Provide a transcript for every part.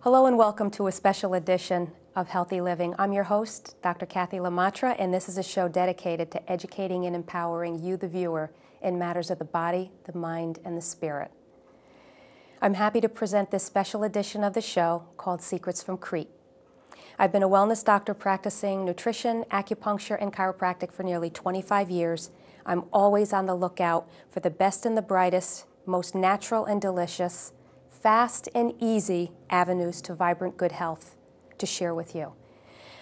Hello and welcome to a special edition of Healthy Living. I'm your host, Dr. Cathy Lomartra, and this is a show dedicated to educating and empowering you, the viewer, in matters of the body, the mind, and the spirit. I'm happy to present this special edition of the show called Secrets from Crete. I've been a wellness doctor practicing nutrition, acupuncture, and chiropractic for nearly 25 years. I'm always on the lookout for the best and the brightest, most natural and delicious, fast and easy avenues to vibrant good health to share with you.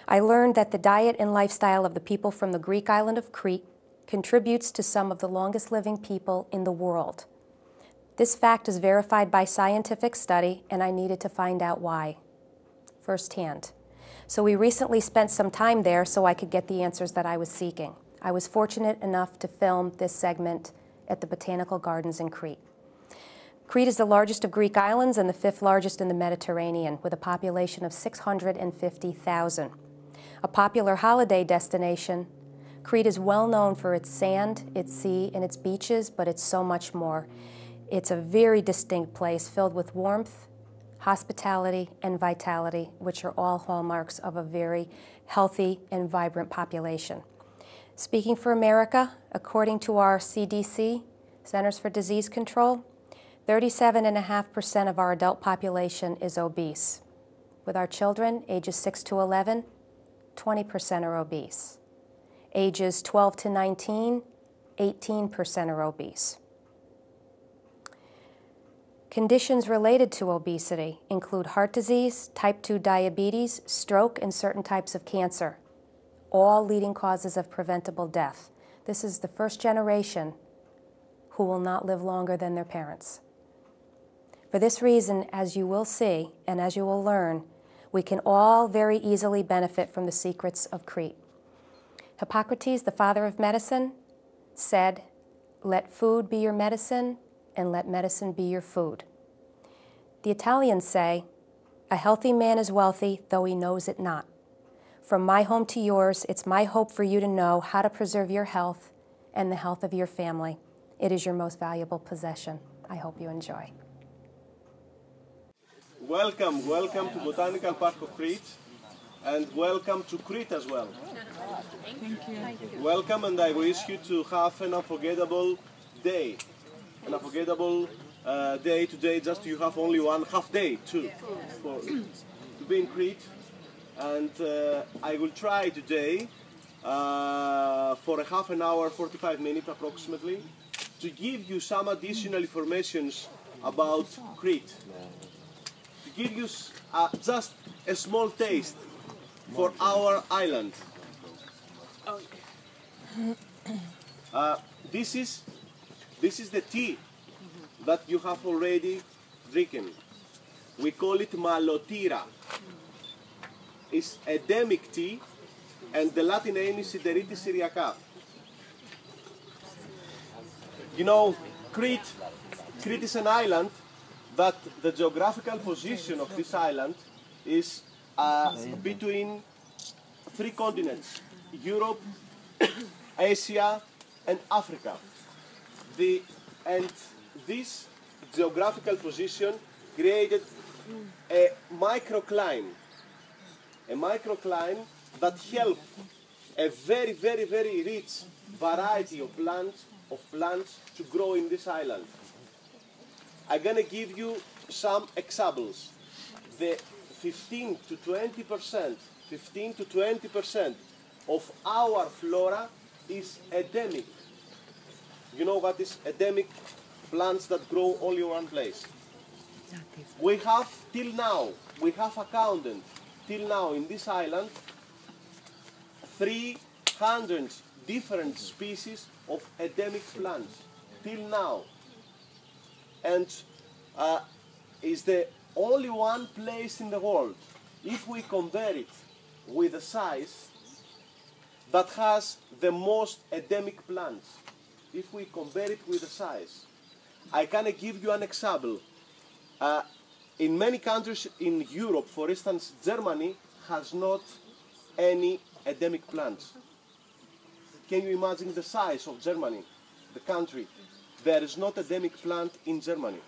I learned that the diet and lifestyle of the people from the Greek island of Crete contributes to some of the longest living people in the world. This fact is verified by scientific study, and I needed to find out why firsthand. So we recently spent some time there so I could get the answers that I was seeking. I was fortunate enough to film this segment at the Botanical Gardens in Crete. Crete is the largest of Greek islands and the fifth largest in the Mediterranean, with a population of 650,000. A popular holiday destination, Crete is well known for its sand, its sea, and its beaches, but it's so much more. It's a very distinct place filled with warmth, hospitality, and vitality, which are all hallmarks of a very healthy and vibrant population. Speaking for America, according to our CDC, Centers for Disease Control, 37.5% of our adult population is obese. With our children, ages 6 to 11, 20% are obese. Ages 12 to 19, 18% are obese. Conditions related to obesity include heart disease, type 2 diabetes, stroke, and certain types of cancer, all leading causes of preventable death. This is the first generation who will not live longer than their parents. For this reason, as you will see and as you will learn, we can all very easily benefit from the secrets of Crete. Hippocrates, the father of medicine, said, "Let food be your medicine, and let medicine be your food." The Italians say, "A healthy man is wealthy, though he knows it not." From my home to yours, it's my hope for you to know how to preserve your health and the health of your family. It is your most valuable possession. I hope you enjoy. Welcome to Botanical Park of Crete, and welcome to Crete as well. Thank you. Welcome, and I wish you to have an unforgettable day. An unforgettable day today. Just you have only one half day to be in Crete, and I will try today for a half an hour, 45 minutes approximately, to give you some additional information about Crete. To give you just a small taste for our island. This is the tea that you have already drinking. We call it malotira. It's endemic tea, and the Latin name is Sideritis syriaca. You know, Crete is an island that the geographical position of this island is between three continents: Europe, Asia, and Africa. And this geographical position created a microclimate that helped a very, very, very rich variety of plants to grow in this island. I'm gonna give you some examples. The 15 to 20% of our flora is endemic. You know what is endemic? Plants that grow only in one place. We have accounted till now in this island 300 different species of endemic plants till now, and is the only one place in the world, if we compare it with the size, that has the most endemic plants. If we compare it with the size, I can give you an example. In many countries in Europe, for instance, Germany has not any endemic plants. Can you imagine the size of Germany, the country? There is not endemic plant in Germany.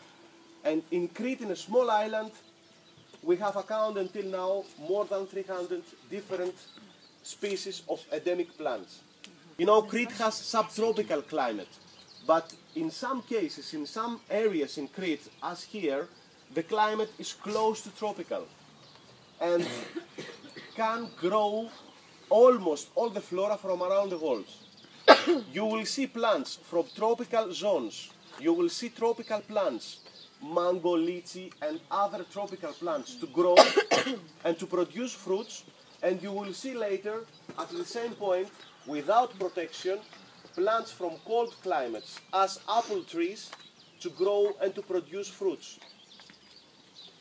And in Crete, in a small island, we have accounted until now more than 300 different species of endemic plants. You know, Crete has subtropical climate, but in some cases, in some areas in Crete, as here, the climate is close to tropical and can grow almost all the flora from around the world. You will see plants from tropical zones. You will see tropical plants, mango, lychee, and other tropical plants to grow and to produce fruits. And you will see later, at the same point, without protection, plants from cold climates, as apple trees, to grow and to produce fruits.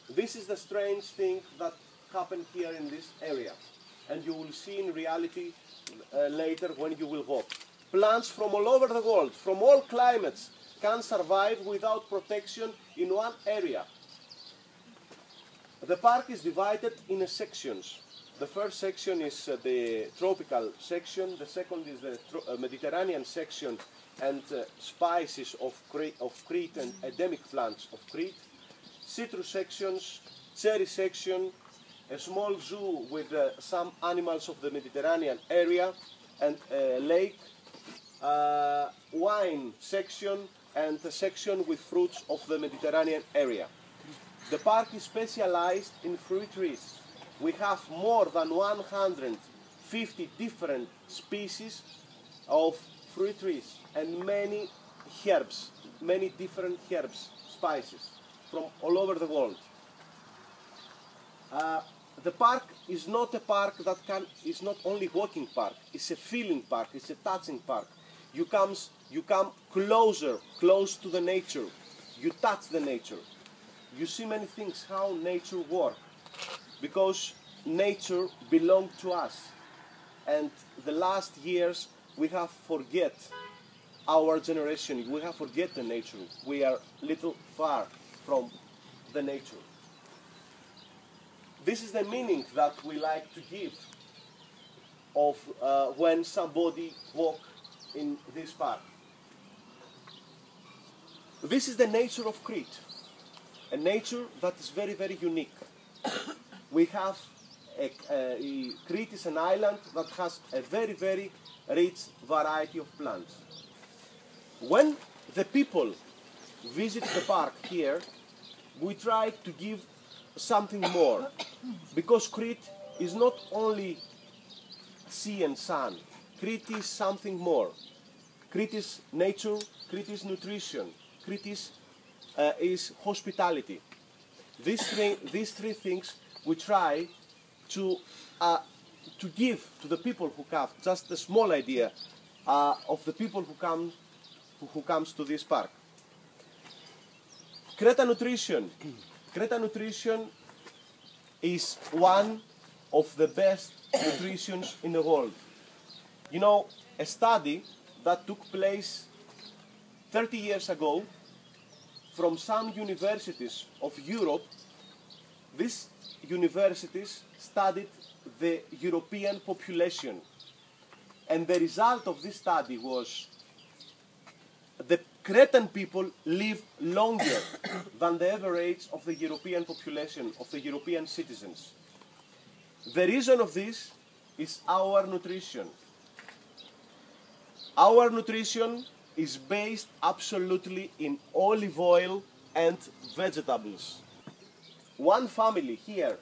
This is the strange thing that happened here in this area. And you will see in reality later when you will walk. Plants from all over the world, from all climates, can survive without protection in one area. The park is divided in sections. The first section is the tropical section, the second is the Mediterranean section and spices of Crete and endemic plants of Crete, citrus sections, cherry section, a small zoo with some animals of the Mediterranean area and a lake, wine section and a section with fruits of the Mediterranean area. The park is specialized in fruit trees. We have more than 150 different species of fruit trees and many herbs, many different herbs, spices from all over the world. The park is not a park that is not only walking park, it's a feeling park, it's a touching park. You come close to the nature, you touch the nature. You see many things, how nature works. Because nature belonged to us, and the last years we have forget our generation, we have forget the nature. We are little far from the nature. This is the meaning that we like to give of when somebody walk in this park. This is the nature of Crete, a nature that is very, very unique. We have Crete is an island that has a very, very rich variety of plants. When the people visit the park here, we try to give something more, because Crete is not only sea and sun. Crete is something more. Crete is nature, Crete is nutrition, Crete is hospitality. These three things we try to give to the people who have just a small idea of the people who comes to this park. Crete Nutrition. Crete Nutrition is one of the best nutritions in the world. You know, a study that took place 30 years ago from some universities of Europe. These universities studied the European population, and the result of this study was the Cretan people live longer than the average of the European population, of the European citizens. The reason of this is our nutrition. Our nutrition is based absolutely in olive oil and vegetables. One family here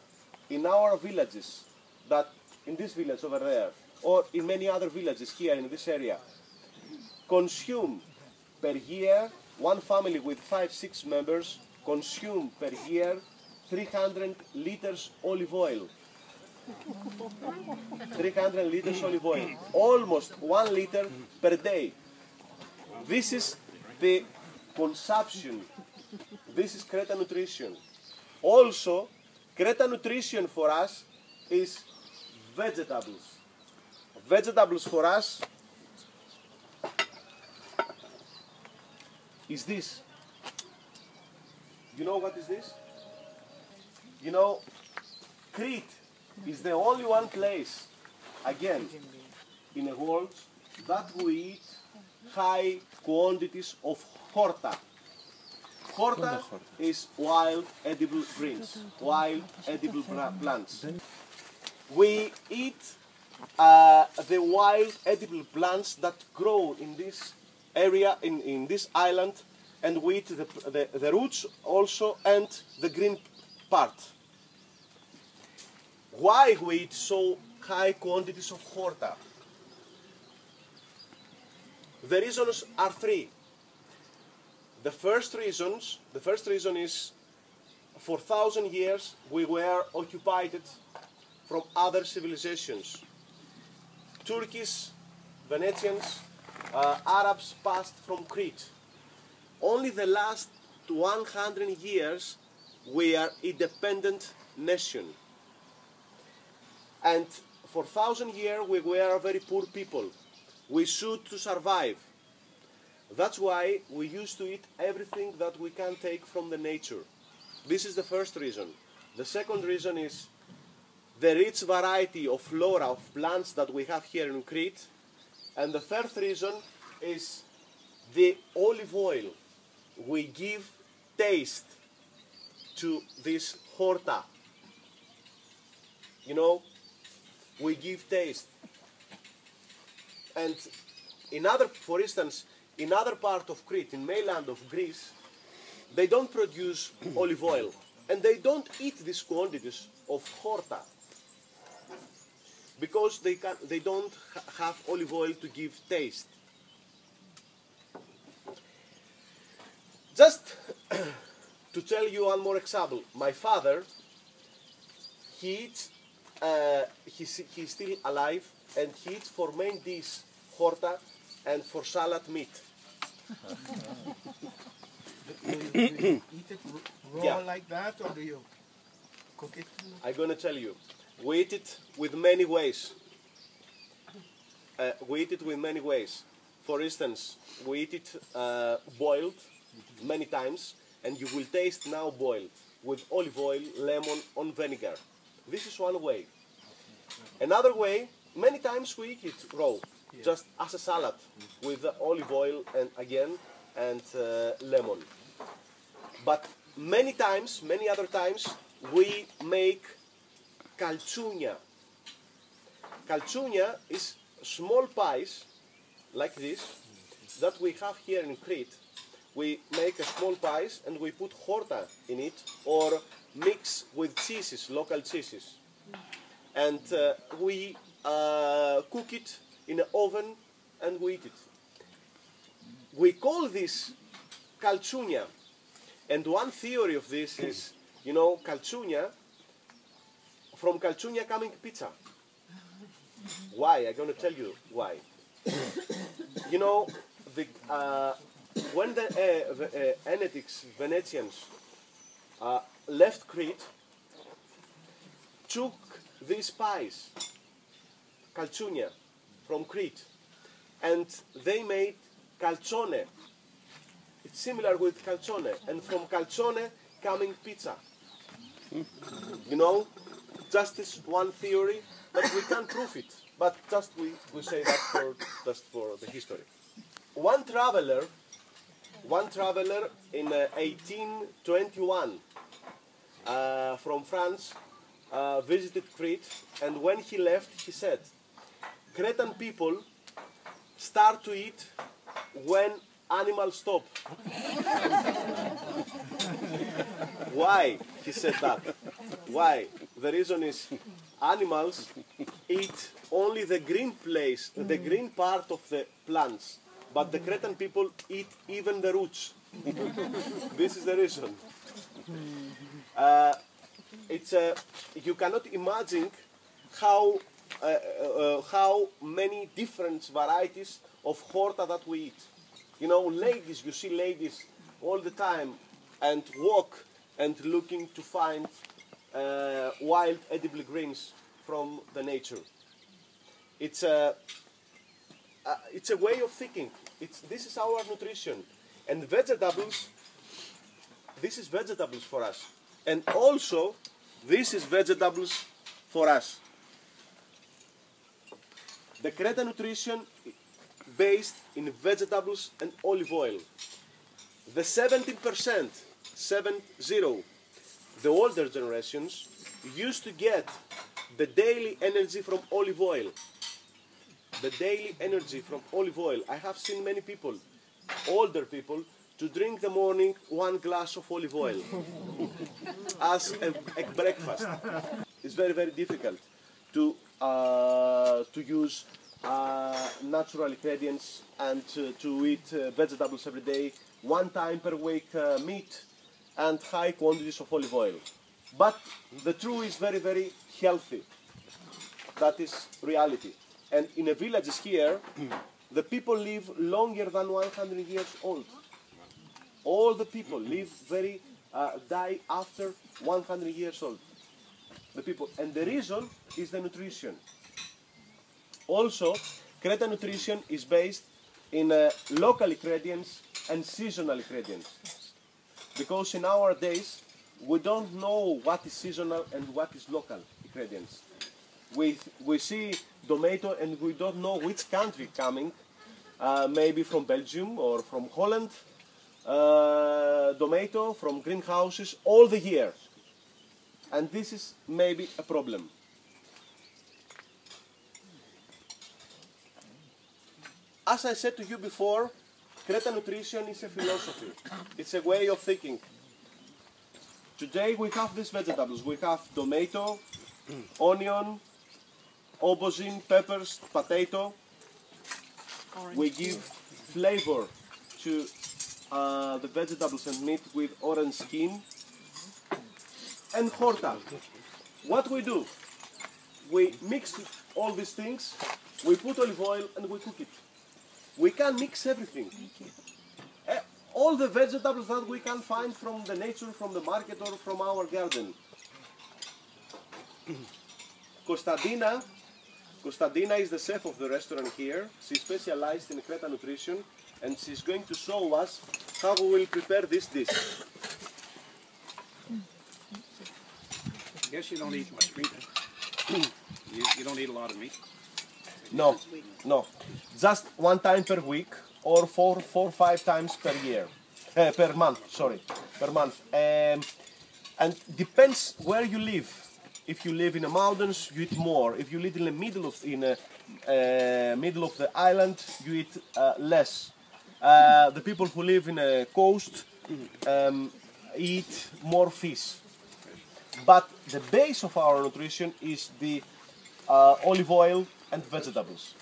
in our villages, that in this village over there, or in many other villages here in this area, consume per year, one family with 5-6 members consume per year 300 liters olive oil. 300 liters olive oil, almost 1 liter per day. This is the consumption. This is Crete Nutrition. Also, Crete Nutrition for us is vegetables. Vegetables for us is this. You know what is this? You know, Crete is the only one place, again, in the world that we eat high quantities of horta. Horta is wild edible greens, wild edible plants. We eat the wild edible plants that grow in this area, in this island, and we eat the roots also and the green part. Why we eat so high quantities of horta? The reasons are three. The first reason is for 1,000 years we were occupied from other civilizations. Turkish, Venetians, Arabs passed from Crete. Only the last 100 years we are independent nation. And for 1,000 years we were a very poor people. We should to survive. That's why we used to eat everything that we can take from the nature. This is the first reason. The second reason is the rich variety of flora of plants that we have here in Crete. And the third reason is the olive oil. We give taste to this horta. You know, we give taste. And for instance, in other part of Crete, in mainland of Greece, they don't produce olive oil. And they don't eat these quantities of horta. Because they don't have olive oil to give taste. Just to tell you one more example, my father, he eats, he's still alive, and he eats for main dish horta and for salad meat. Do you eat it raw Yeah. like that, or do you cook it? I'm going to tell you, we eat it with many ways. For instance, we eat it boiled many times, and you will taste now boiled with olive oil, lemon, and vinegar. This is one way. Another way, many times we eat it raw, just as a salad with olive oil and lemon. But many other times, we make calzugna. Calzugna is small pies, like this, that we have here in Crete. We make a small pies and we put horta in it, or mix with cheeses, local cheeses. And we cook it in an oven and we eat it. We call this calzugna. And one theory of this is, you know, calzugna, from calzugna coming pizza. Why? I'm going to tell you why. You know, when the Hellenics, Venetians, left Crete, took these pies, calzugna, from Crete, and they made calzone. It's similar with calzone, and from calzone coming pizza. You know, just this one theory, but we can't prove it. But just we say that just for the history. One traveler in 1821 from France visited Crete, and when he left, he said, Cretan people start to eat when animals stop. Why? He said that. Why? The reason is animals eat only the green place, the green part of the plants, but the Cretan people eat even the roots. This is the reason. You cannot imagine how many different varieties of horta that we eat. You know, ladies, you see ladies all the time and walk and looking to find wild edible greens from the nature. It's a way of thinking. This is our nutrition. And vegetables, this is vegetables for us. And also, this is vegetables for us. The Cretan nutrition based in vegetables and olive oil. The 70%, 70, the older generations used to get the daily energy from olive oil. The daily energy from olive oil. I have seen many people, older people, to drink the morning 1 glass of olive oil as a breakfast. It's very, very difficult to use natural ingredients and to eat vegetables every day, 1 time per week meat and high quantities of olive oil. But the truth is very, very healthy. That is reality. And in the villages here, the people live longer than 100 years old. All the people live die after 100 years old. The people. And the reason is the nutrition. Also, Cretan nutrition is based in local ingredients and seasonal ingredients. Because in our days, we don't know what is seasonal and what is local ingredients. We see tomato and we don't know which country coming, maybe from Belgium or from Holland, tomato from greenhouses all the year. And this is maybe a problem. As I said to you before, Cretan nutrition is a philosophy. It's a way of thinking. Today we have these vegetables. We have tomato, onion, aubergine, peppers, potato. We give flavor to the vegetables and meat with orange skin. And horta. What we do? We mix all these things, we put olive oil and we cook it. We can mix everything. All the vegetables that we can find from the nature, from the market or from our garden. Konstantina is the chef of the restaurant here. She's specialized in Cretan nutrition and she's going to show us how we will prepare this dish. I guess you don't eat much meat. You don't eat a lot of meat. No, no. Just 1 time per week or 4 or 5 times per year. Per month, sorry. Per month. And depends where you live. If you live in the mountains, you eat more. If you live in the middle of the island, you eat less. The people who live in the coast eat more fish. But the base of our nutrition is the olive oil and vegetables.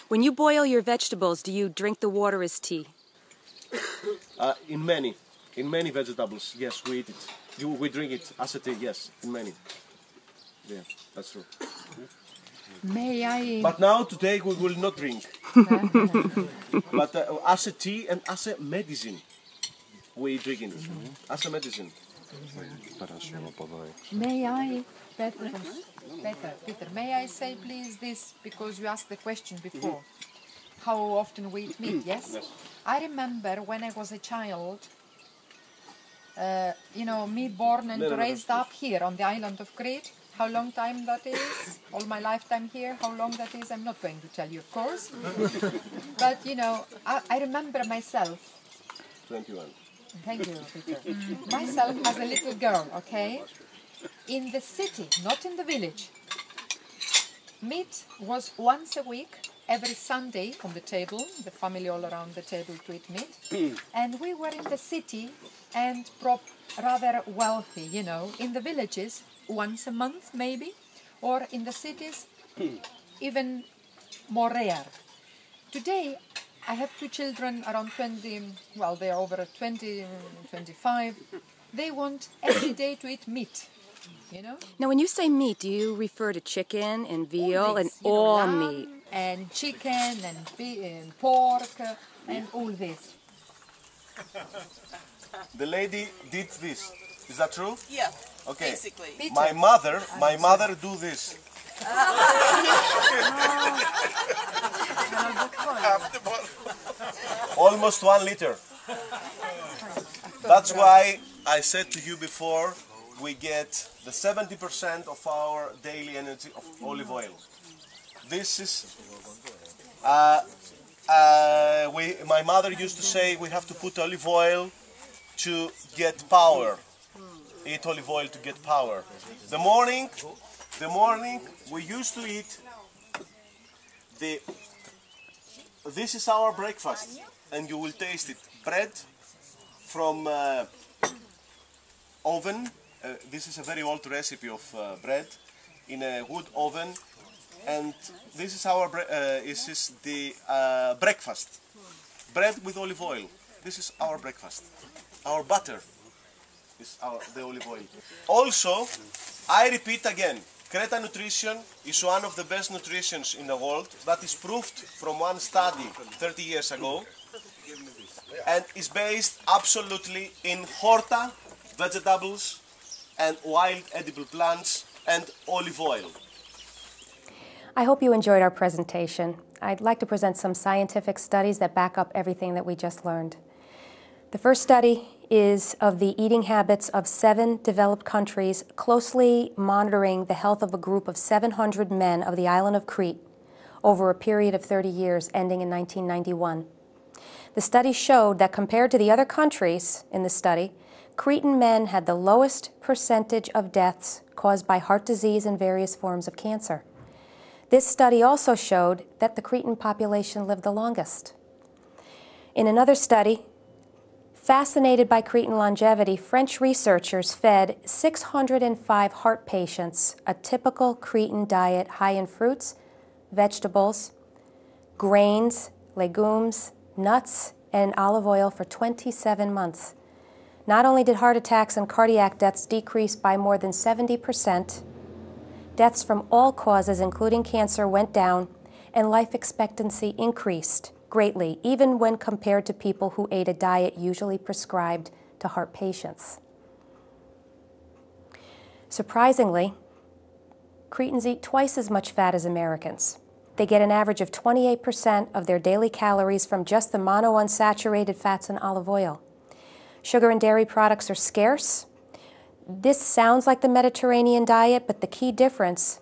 When you boil your vegetables, do you drink the water as tea? In many vegetables, yes, we eat it. We drink it as a tea, yes, in many. Yeah, that's true. May I? But now, today, we will not drink. But as a tea and as a medicine, we drink it. As a medicine. May I, Peter, may I say please this, because you asked the question before, how often we eat meat, yes? Yes. I remember when I was a child, me born and raised up here on the island of Crete. How long time that is? All my lifetime here, how long that is, I'm not going to tell you, of course. But, I remember myself. 21. Thank you, Peter. Myself as a little girl, okay? In the city, not in the village. Meat was once a week, every Sunday on the table, the family all around the table to eat meat. And we were in the city and rather wealthy, in the villages, once a month maybe, or in the cities, even more rare. Today, I have 2 children around 20, well, they are over 20, 25. They want every day to eat meat, Now, when you say meat, do you refer to chicken and veal and all lamb meat? and chicken and pork and all this. The lady did this. Is that true? Yeah, Okay. basically. Peter. My mother do this. Almost 1 liter. That's why I said to you before, we get the 70% of our daily energy of olive oil. This is my mother used to say we have to put olive oil to get power. Eat olive oil to get power. The morning we used to eat this is our breakfast, and you will taste it. Bread from oven. This is a very old recipe of bread in a wood oven, and this is our the breakfast. Bread with olive oil. This is our breakfast. Our butter is the olive oil. Also, I repeat again, Creta nutrition is one of the best nutritions in the world. That is proved from one study 30 years ago, and is based absolutely in horta, vegetables, and wild edible plants, and olive oil. I hope you enjoyed our presentation. I'd like to present some scientific studies that back up everything that we just learned. The first study is of the eating habits of 7 developed countries, closely monitoring the health of a group of 700 men of the island of Crete over a period of 30 years ending in 1991. The study showed that compared to the other countries in the study, Cretan men had the lowest percentage of deaths caused by heart disease and various forms of cancer. This study also showed that the Cretan population lived the longest. In another study, fascinated by Cretan longevity, French researchers fed 605 heart patients a typical Cretan diet high in fruits, vegetables, grains, legumes, nuts, and olive oil for 27 months. Not only did heart attacks and cardiac deaths decrease by more than 70%, deaths from all causes, including cancer, went down, and life expectancy increased greatly, even when compared to people who ate a diet usually prescribed to heart patients. Surprisingly, Cretans eat twice as much fat as Americans. They get an average of 28% of their daily calories from just the monounsaturated fats and olive oil. Sugar and dairy products are scarce. This sounds like the Mediterranean diet, but the key difference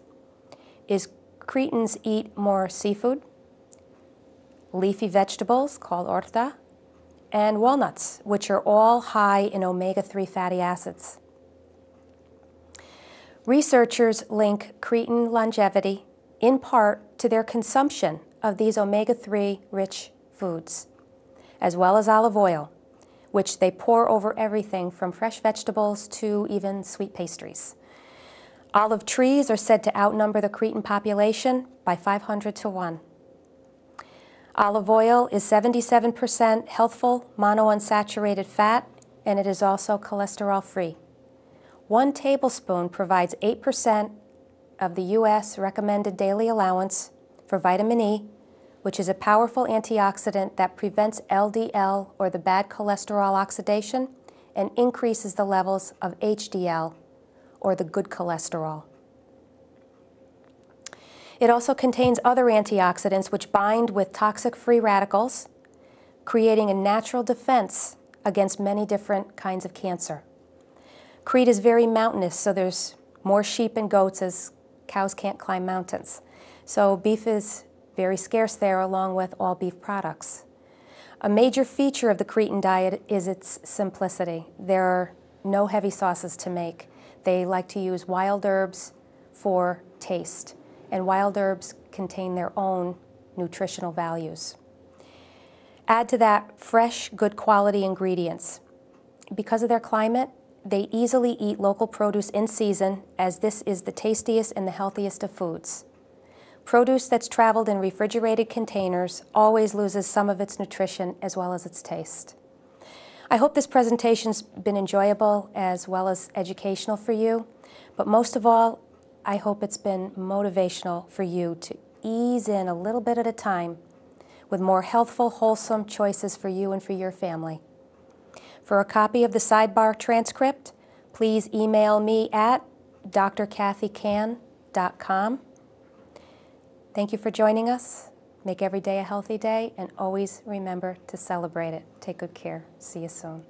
is Cretans eat more seafood, leafy vegetables called orta, and walnuts, which are all high in omega-3 fatty acids. Researchers link Cretan longevity in part to their consumption of these omega-3 rich foods, as well as olive oil, which they pour over everything from fresh vegetables to even sweet pastries. Olive trees are said to outnumber the Cretan population by 500 to 1. Olive oil is 77% healthful monounsaturated fat, and it is also cholesterol-free. 1 tablespoon provides 8% of the U.S. recommended daily allowance for vitamin E, which is a powerful antioxidant that prevents LDL, or the bad cholesterol oxidation, and increases the levels of HDL, or the good cholesterol. It also contains other antioxidants which bind with toxic free radicals, creating a natural defense against many different kinds of cancer. Crete is very mountainous, so there's more sheep and goats as cows can't climb mountains. So beef is very scarce there, along with all beef products. A major feature of the Cretan diet is its simplicity. There are no heavy sauces to make. They like to use wild herbs for taste, and wild herbs contain their own nutritional values. Add to that fresh, good quality ingredients. Because of their climate, they easily eat local produce in season, as this is the tastiest and the healthiest of foods. Produce that's traveled in refrigerated containers always loses some of its nutrition as well as its taste. I hope this presentation's been enjoyable as well as educational for you, but most of all, I hope it's been motivational for you to ease in a little bit at a time with more healthful, wholesome choices for you and for your family. For a copy of the sidebar transcript, please email me at drcathycan.com. Thank you for joining us. Make every day a healthy day, and always remember to celebrate it. Take good care. See you soon.